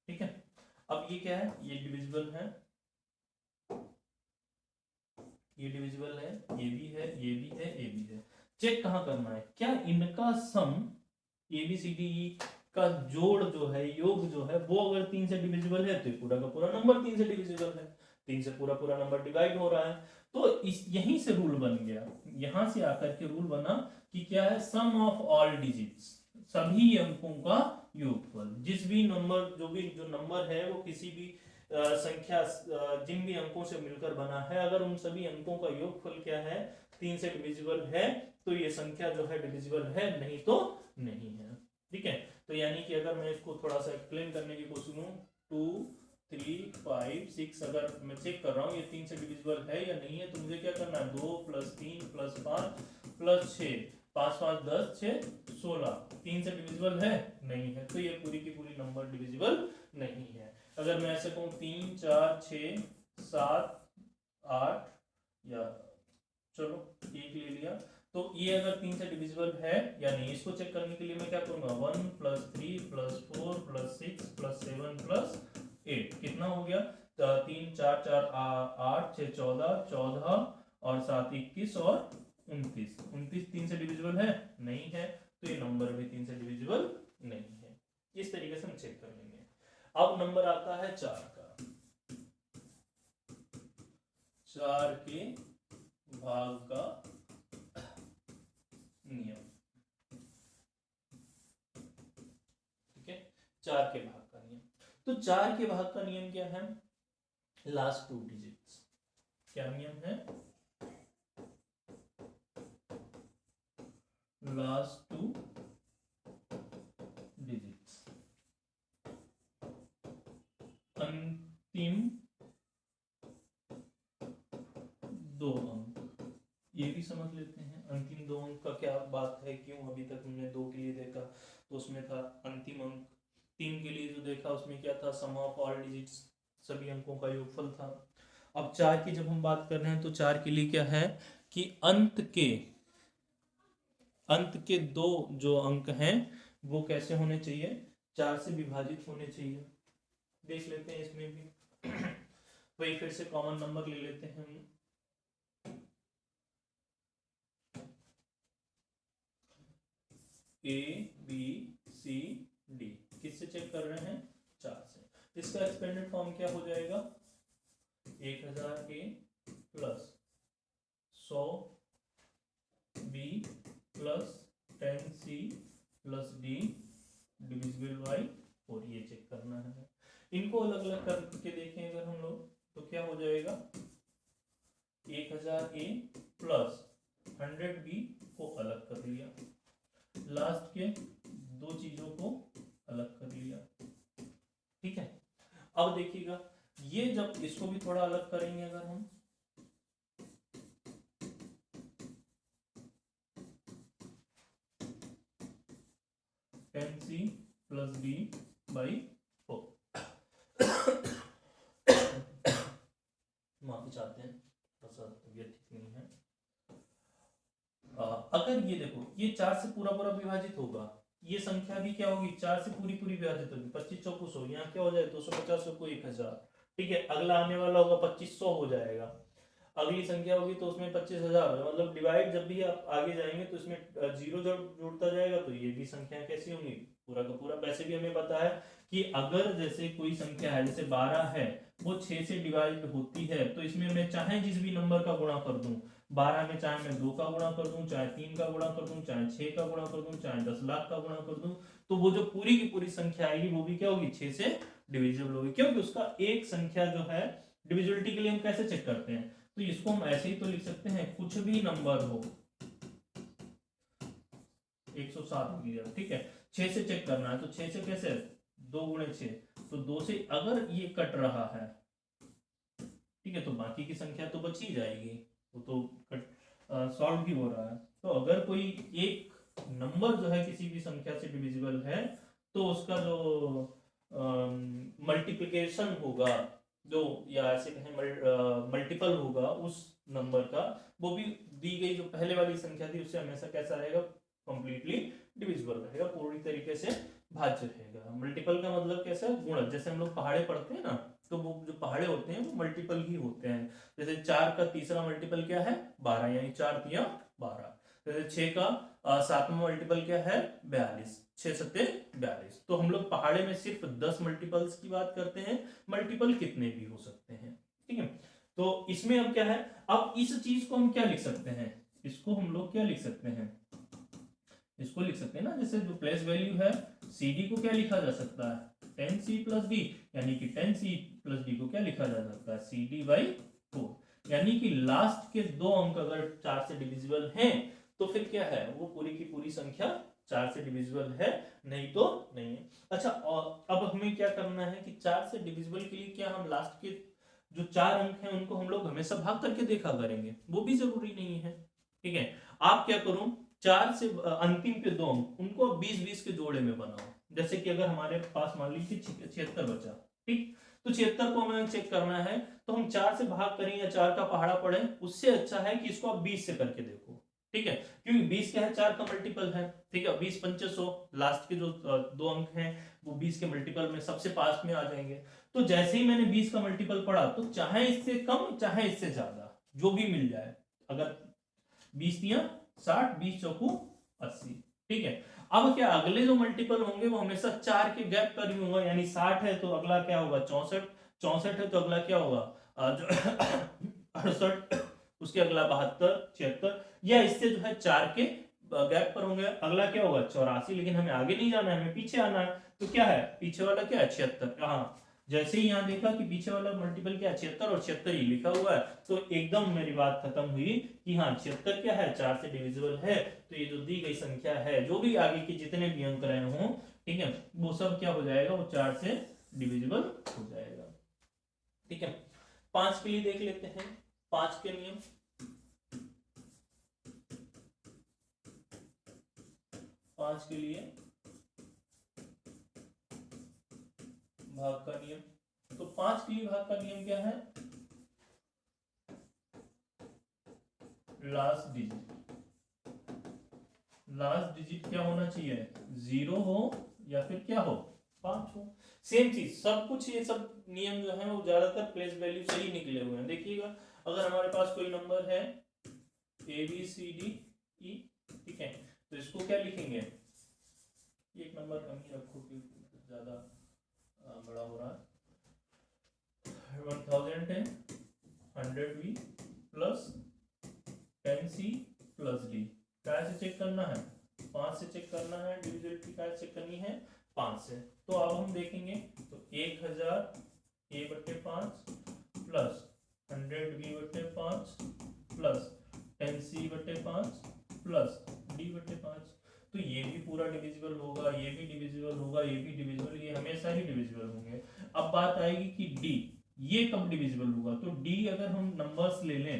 ठीक है। अब ये क्या है, ये डिविजिबल है, ये डिविजिबल है, ये भी है, ये भी है, ये भी है। चेक कहाँ करना है, क्या इनका सम ए बी सी डी ई का जोड़ जो है, योग जो है, वो अगर 3 से डिविजिबल है तो पूरा का पूरा नंबर 3 से डिविजिबल है। 3 से पूरा पूरा नंबर डिवाइड हो रहा है, तो इस यहीं से रूल बन गया, यहां से आकर के रूल बना कि क्या है, सम ऑफ ऑल डिजिट्स, सभी अंकों का योगफल। जिस भी नंबर, जो नंबर है वो किसी भी संख्या जिन भी अंकों से मिलकर बना है, अगर उन सभी अंकों का योगफल क्या है 3 से डिविजिबल है, तो ये संख्या जो है डिविजिबल है, नहीं तो नहीं है। ठीक है, तो यानी कि अगर मैं इसको थोड़ा सा एक्सप्लेन करने की कोशिश करूं, 2 3 5 6, अगर मैं चेक कर रहा हूँ ये 3 से डिविजिबल है या नहीं है, तो मुझे क्या करना है, 2 प्लस 3 प्लस 5 प्लस 6, 5 5 10 6 16, 3 से डिविजिबल है नहीं है, तो ये पूरी की पूरी नंबर डिविजिबल नहीं है। अगर मैं ऐसे कहूँ 3 4 6 7 8 या चलो 1 ले लिया, तो ये अगर 3 से डिविजिबल है या नहीं, इसको चेक करने के लिए मैं क्या करूंगा, 1 plus 3 plus 4 plus 6 plus 7 plus 8, कितना हो गया, 3 4 4 8 6 14 14 और 7 21 और 29, 29 3 से डिविजिबल है नहीं है, तो ये नंबर भी 3 से डिविजिबल नहीं है। इस तरीके से हम चेक कर लेंगे। अब नंबर आता है 4 का, 4 के भाग का नियम। ठीक है, 4 के भाग का नियम, तो 4 के भाग का नियम क्या है, लास्ट 2 डिजिट्स। क्या नियम है, लास्ट 2 डिजिट्स, अंतिम 2 अंक, ये भी समझ लेते हैं। अंतिम दो अंक का क्या बात है, क्यों अभी तक हमने 2 के लिए देखा तो उसमें था अंतिम अंक। 3 के लिए जो देखा उसमें क्या था, सम ऑफ ऑल डिजिट्स, सभी अंकों का योगफल था। अब 4 की जब हम बात कर रहे हैं तो 4 के लिए क्या है कि अंत के 2 जो अंक हैं वो कैसे होने चाहिए, 4 से विभाजित होने चाहिए। देख लेते हैं इसमें भी वही फिर से कॉमन नंबर ले लेते हैं हम। ए बी सी डी किससे चेक कर रहे हैं, 4 से। इसका एक्सपेंडेड फॉर्म क्या हो जाएगा, 1000 A plus 100 B plus 10 C plus D divisible by 4, ये चेक करना है। इनको अलग अलग करके देखें अगर हम लोग तो क्या हो जाएगा, 1000 ए प्लस 100 बी को अलग कर लिया, लास्ट के 2 चीजों को अलग कर लिया। ठीक है, अब देखिएगा ये जब इसको भी थोड़ा अलग करेंगे अगर हम, ten C plus D by 4, माफी चाहते हैं तबियत ठीक नहीं है। अगर ये देखो ये 4 से पूरा पूरा विभाजित होगा, ये संख्या भी क्या होगी 4 से पूरी पूरी विभाजित होगी, 25 चौको 100, यहाँ क्या हो जाए 250 को 1000। ठीक है, अगला आने वाला होगा 2500 हो जाएगा, अगली संख्या होगी तो उसमें 25,000 हो, मतलब डिवाइड जब भी आप आगे जाएंगे तो इसमें जीरो जब जुड़ता जाएगा तो ये भी संख्या कैसी होंगी, पूरा का पूरा। वैसे भी हमें पता है कि अगर जैसे कोई संख्या है जैसे 12 है वो 6 से डिवाइड होती है तो इसमें मैं चाहे जिस भी नंबर का गुणा कर दूं, 12 में चाहे मैं 2 का गुणा कर दूं, चाहे 3 का गुणा कर दूं, चाहे 6 का गुणा कर दूं, चाहे 10 लाख का गुणा कर दूं, तो वो जो पूरी की पूरी संख्या आएगी वो भी क्या होगी 6 से डिविजिबल होगी, क्योंकि उसका एक संख्या जो है डिविजिबिलिटी के लिए हम कैसे चेक करते हैं, तो इसको हम ऐसे ही तो लिख सकते हैं, कुछ भी नंबर हो 107 लिया, ठीक है 6 से चेक करना है तो 6 से कैसे 2 गुणे 6, तो 2 से अगर ये कट रहा है ठीक है तो बाकी की संख्या तो बच ही जाएगी, वो तो सॉल्व भी हो रहा है। तो अगर कोई एक नंबर जो है किसी भी संख्या से डिविजिबल है तो उसका जो मल्टीप्लिकेशन होगा जो, या ऐसे कहें मल्टीपल होगा उस नंबर का, वो भी दी गई जो पहले वाली संख्या थी उससे हमेशा कैसा रहेगा, कंप्लीटली डिविजिबल रहेगा, पूरी तरीके से भाज्य रहेगा। मल्टीपल का मतलब कैसा, गुणज, जैसे हम लोग पहाड़े पढ़ते हैं ना तो वो जो पहाड़े होते हैं वो मल्टीपल ही होते हैं। जैसे 4 का तीसरा मल्टीपल क्या है 12, यानी 4 तिया 12। जैसे 6 का 7वां मल्टीपल क्या है 42, 6 सत्ते 42। तो हम लोग पहाड़े में सिर्फ 10 मल्टीपल्स की बात करते हैं, मल्टीपल कितने भी हो सकते हैं। ठीक है, तो इसमें अब क्या है, अब इस चीज को हम क्या लिख सकते हैं, इसको हम लोग क्या लिख सकते हैं, इसको लिख सकते हैं ना, जैसे जो प्लेस वैल्यू है CD को क्या लिखा जा सकता है 10C प्लस डी, यानी कि 10C प्लस डी को क्या लिखा जा सकता है CD बाई 4, यानी कि लास्ट के 2 अंक अगर 4 से डिविजिबल हैं तो फिर क्या है वो पूरी की पूरी संख्या 4 से डिविजिबल है, नहीं तो नहीं है। अच्छा, और अब हमें क्या करना है कि 4 से डिविजिबल के लिए क्या हम लास्ट के जो 4 अंक हैं उनको हम लोग हमेशा भाग करके देखा करेंगे, वो भी जरूरी नहीं है। ठीक है, आप क्या करो 4 से अंतिम के 2 अंक उनको 20-20 के जोड़े में बनाओ। जैसे कि अगर हमारे पास मान लीजिए 76 बचा, ठीक, तो 76 को हमें चेक करना है तो हम 4 से भाग करें या 4 का पहाड़ा पढ़े, उससे अच्छा है कि इसको आप 20 से करके देखो। ठीक है, क्योंकि 20 क्या है 4 का मल्टीपल है। ठीक है, 20 पंचे 100, लास्ट के जो 2 अंक हैं वो 20 के मल्टीपल में सबसे पास में आ जाएंगे। तो जैसे ही मैंने 20 का मल्टीपल पढ़ा तो चाहे इससे कम चाहे इससे ज्यादा जो भी मिल जाए, अगर 20 दिया 60, 20 चौकू 80। ठीक है, अब क्या अगले जो मल्टीपल होंगे वो हमेशा 4 के गैप पर ही होगा, यानी 60 है तो अगला क्या होगा 64, 64 है तो अगला क्या होगा जो 68, उसके अगला 72, 76, या इससे जो है 4 के गैप पर होंगे, अगला क्या होगा 84। लेकिन हमें आगे नहीं जाना है, हमें पीछे आना है, तो क्या है पीछे वाला क्या है 76। हाँ, जैसे ही यहाँ देखा कि पीछे वाला मल्टीपल क्या है 76 और 76 ही लिखा हुआ है तो एकदम मेरी बात खत्म हुई कि हाँ 76 क्या है 4 से डिविजिबल है, तो ये जो दी गई संख्या है जो भी आगे के जितने भी अंक रहे हों, ठीक है, वो सब क्या हो जाएगा वो 4 से डिविजिबल हो जाएगा। ठीक है, 5 के लिए देख लेते हैं 5 के नियम। 5 के लिए भाग का नियम, तो 5 के लिए भाग का नियम क्या है? लास्ट डिजिट क्या होना चाहिए? 0 हो या फिर क्या हो? 5 हो। सेम चीज सब कुछ, ये सब नियम जो है वो ज्यादातर प्लेस वैल्यू से ही निकले हुए हैं। देखिएगा, अगर हमारे पास कोई नंबर है ABCDE, ठीक है, तो इसको क्या लिखेंगे? एक नंबर कम ही रखो क्योंकि ज्यादा बड़ा हो रहा है। 1000 है, 100V plus 10C plus D। क्या से चेक करना है? 5 से चेक करना है। डिविजिबिलिटी क्या चेक करनी है? 5 से। तो अब हम देखेंगे, तो 1000 A/5 plus 100V/5 plus 10C/5 plus D/5। तो ये भी पूरा डिविजिबल होगा, ये भी डिविजिबल होगा, ये भी डिविजिबल, ये हमेशा ही डिविजिबल होंगे। अब बात आएगी कि D, ये कब डिविजिबल होगा? तो D अगर हम नंबर्स ले लें,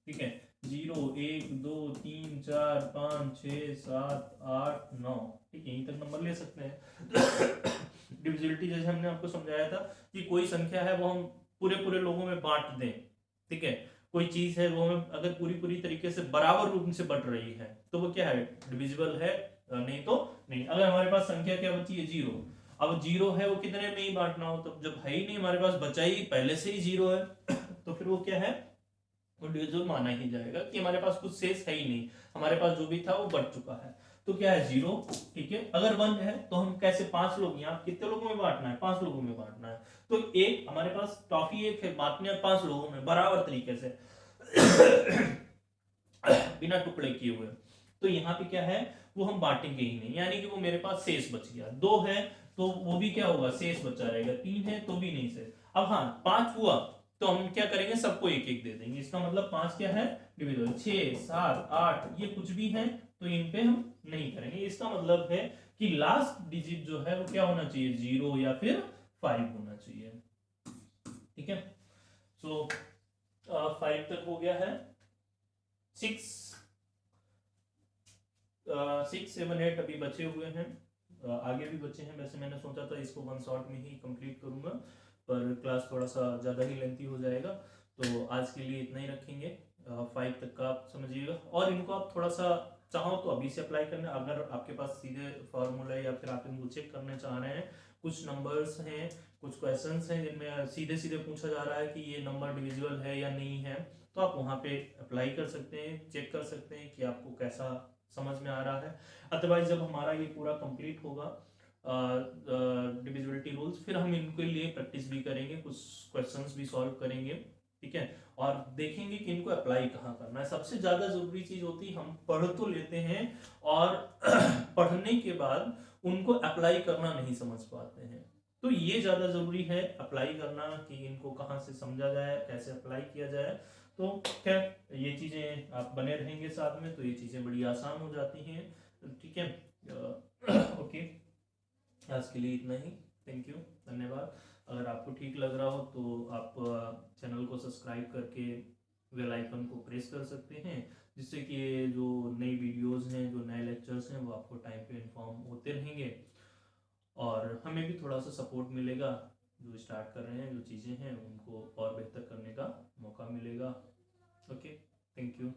ठीक है, 0 1 2 3 4 5 6 7 8 9, ठीक है, यहीं तक नंबर ले सकते हैं। डिविजिबिलिटी जैसे हमने आपको समझाया था कि कोई संख्या है वो हम पूरे पूरे लोगों में बांट दें, ठीक है, कोई चीज है वो हमें अगर पूरी पूरी तरीके से बराबर रूप से बढ़ रही है तो वो क्या है? डिविजिबल है, नहीं तो नहीं। अगर हमारे पास संख्या क्या बची है? 0। अब 0 है वो कितने में ही बांटना हो, तो जब है ही नहीं हमारे पास, बचा ही पहले से ही 0 है तो फिर वो क्या है? वो डिविजिबल माना ही जाएगा कि हमारे पास कुछ शेष है ही नहीं, हमारे पास जो भी था वो बढ़ चुका है। तो क्या है? 0, ठीक है। अगर 1 है तो हम कैसे? 5 लोग, यहाँ कितने लोगों में बांटना है? 5 लोगों में बांटना है। तो एक हमारे पास टॉफी एक है, बांटने 5 लोगों में बराबर तरीके से बिना टुकड़े किए हुए। तो यहाँ पे क्या है? वो हम बांटेंगे ही नहीं, यानी कि वो मेरे पास शेष बच गया। 2 है तो वो भी क्या होगा? शेष बचा रहेगा। 3 है तो भी नहीं शेष। अब हाँ, 5 हुआ तो हम क्या करेंगे? सबको एक एक दे देंगे। इसका मतलब 5 क्या है? डिविजिबल। 6 7 8 ये कुछ भी है तो इन पे हम नहीं करेंगे। इसका मतलब है कि लास्ट डिजिट जो है वो क्या होना चाहिए? 0 या फिर 5 होना चाहिए, ठीक है। सो 5 तक हो गया है। 6 7 8 अभी बचे हुए हैं, आगे भी बचे हैं। वैसे मैंने सोचा था इसको 1 शॉट में ही कंप्लीट करूंगा, पर क्लास थोड़ा सा ज़्यादा ही लेंथी हो जाएगा, तो आज के लिए इतना ही रखेंगे। 5 तक का आप समझिएगा, और इनको आप थोड़ा सा चाहो तो अभी से अप्लाई करना। अगर आपके पास सीधे फॉर्मूला या फिर आप इनको चेक करने चाह रहे हैं, कुछ नंबर्स हैं, कुछ क्वेश्चंस हैं जिनमें सीधे सीधे पूछा जा रहा है कि ये नंबर डिविजिबल है या नहीं है, तो आप वहाँ पे अप्लाई कर सकते हैं, चेक कर सकते हैं कि आपको कैसा समझ में आ रहा है। अदरवाइज जब हमारा ये पूरा कंप्लीट होगा डिविजिबिलिटी रूल्स, फिर हम इनके लिए प्रैक्टिस भी करेंगे, कुछ क्वेश्चंस भी सॉल्व करेंगे, ठीक है, और देखेंगे कि इनको अप्लाई कहाँ करना है। सबसे ज्यादा जरूरी चीज होती है, हम पढ़ तो लेते हैं और पढ़ने के बाद उनको अप्लाई करना नहीं समझ पाते हैं, तो ये ज्यादा जरूरी है अप्लाई करना, कि इनको कहाँ से समझा जाए, कैसे अप्लाई किया जाए। तो क्या ये चीजें आप बने रहेंगे साथ में तो ये चीजें बड़ी आसान हो जाती हैं, ठीक है। ओके, आज के लिए इतना ही। थैंक यू, धन्यवाद। अगर आपको ठीक लग रहा हो तो आप चैनल को सब्सक्राइब करके बेल आइकन को प्रेस कर सकते हैं, जिससे कि जो नई वीडियोस हैं, जो नए लेक्चर्स हैं, वो आपको टाइम पे इन्फॉर्म होते रहेंगे, और हमें भी थोड़ा सा सपोर्ट मिलेगा। जो स्टार्ट कर रहे हैं, जो चीज़ें हैं, उनको और बेहतर करने का मौका मिलेगा। Okay, thank you.